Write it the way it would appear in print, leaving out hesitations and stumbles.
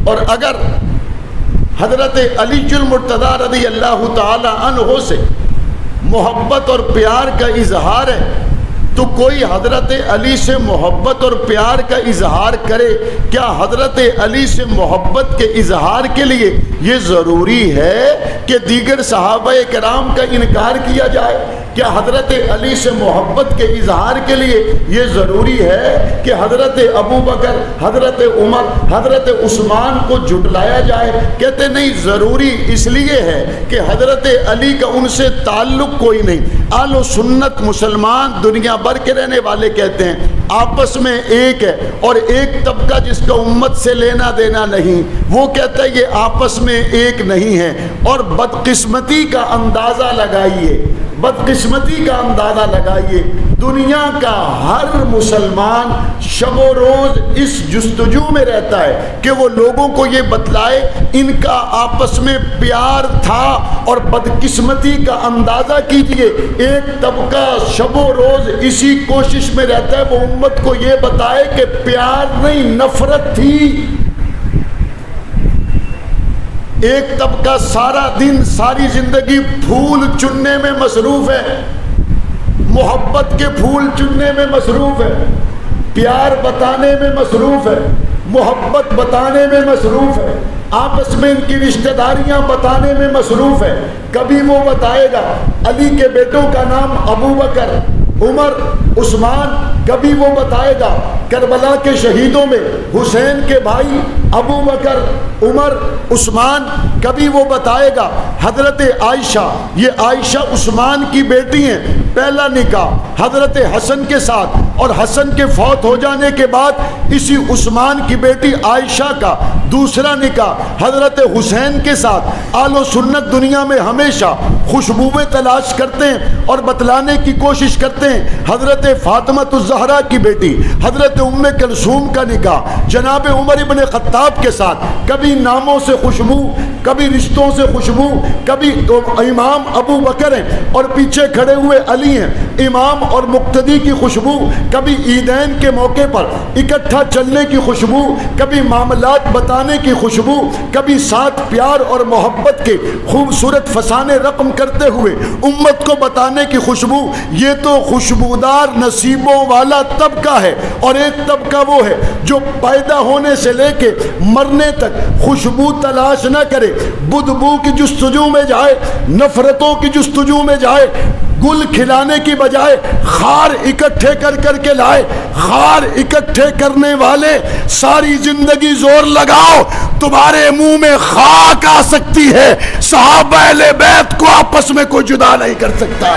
और अगर हज़रत अलीजुल मुर्तज़ा रज़ी अल्लाह ताला अन्हो से मोहब्बत और प्यार का इजहार है, तो कोई हज़रत अली से मोहब्बत और प्यार का इजहार करे, क्या हज़रत अली से मोहब्बत के इजहार के लिए ये ज़रूरी है कि दीगर सहाबाए किराम का इनकार किया जाए? क्या हज़रत अली से मोहब्बत के इजहार के लिए ये ज़रूरी है कि हज़रत अबू बकर, हज़रत उमर, हज़रत उस्मान को जुटलाया जाए? कहते नहीं, ज़रूरी इसलिए है कि हज़रत अली का उनसे ताल्लुक़ कोई नहीं। आलो सुन्नत मुसलमान दुनिया भर के रहने वाले कहते हैं आपस में एक है, और एक तबका जिसका उम्मत से लेना देना नहीं, वो कहता है ये आपस में एक नहीं है। और बदकिस्मती का अंदाज़ा लगाइए, बदकिस्मती का अंदाज़ा लगाइए, दुनिया का हर मुसलमान शबो रोज़ इस जुस्तजू में रहता है कि वो लोगों को ये बतलाए इनका आपस में प्यार था। और बदकिस्मती का अंदाज़ा कीजिए, एक तबका शबो रोज़ इसी कोशिश में रहता है वो उम्मत को ये बताए कि प्यार नहीं नफरत थी। एक तबका सारा दिन सारी जिंदगी फूल चुनने में मसरूफ है, मोहब्बत के फूल चुनने में मसरूफ है, प्यार बताने में मसरूफ है, मोहब्बत बताने में मसरूफ है, आपस में इनकी रिश्तेदारियां बताने में मसरूफ है। कभी वो बताएगा अली के बेटों का नाम अबू बकर, उमर, उस्मान, कभी वो बताएगा करबला के शहीदों में हुसैन के भाई अबू बकर, उमर, उस्मान, कभी वो बताएगा हज़रत आयशा, ये आयशा उस्मान की बेटी हैं, पहला निकाह हज़रत हसन के साथ, और हसन के फौत हो जाने के बाद इसी उस्मान की बेटी आयशा का दूसरा निकाह हज़रत हुसैन के साथ। आलो सुन्नत दुनिया में हमेशा खुशबुएं तलाश करते हैं और बतलाने की कोशिश करते हैं। हज़रत फातिमा-तुज़-ज़हरा की बेटी हज़रत उम्मे कुलसूम का निकाह जनाब उमर इब्न ख़त्ताब के साथ, कभी नामों से खुशबू, कभी रिश्तों से खुशबू, कभी इमाम अबू बकर हैं और पीछे खड़े हुए अली हैं, इमाम और मुक्तदी की खुशबू, कभी ईदैन के मौके पर इकट्ठा चलने की खुशबू, कभी मामलात बताने की खुशबू, कभी साथ प्यार और मोहब्बत के खूबसूरत फसाने रकम करते हुए उम्मत को बताने की खुशबू। ये तो खुशबूदार नसीबों वाला तबका है। और एक तबका वो है जो पैदा होने से लेके मरने तक खुशबू तलाश न करे, बुदबू की जुस्तजू में जाए, नफरतों की जुस्तजू में जाए, गुल खिलाने की बजाय खार इकट्ठे कर करके लाए। खार इकट्ठे करने वाले सारी जिंदगी जोर लगाओ, तुम्हारे मुंह में खाक आ सकती है, सहाबा अहले बैत को आपस में कोई जुदा नहीं कर सकता।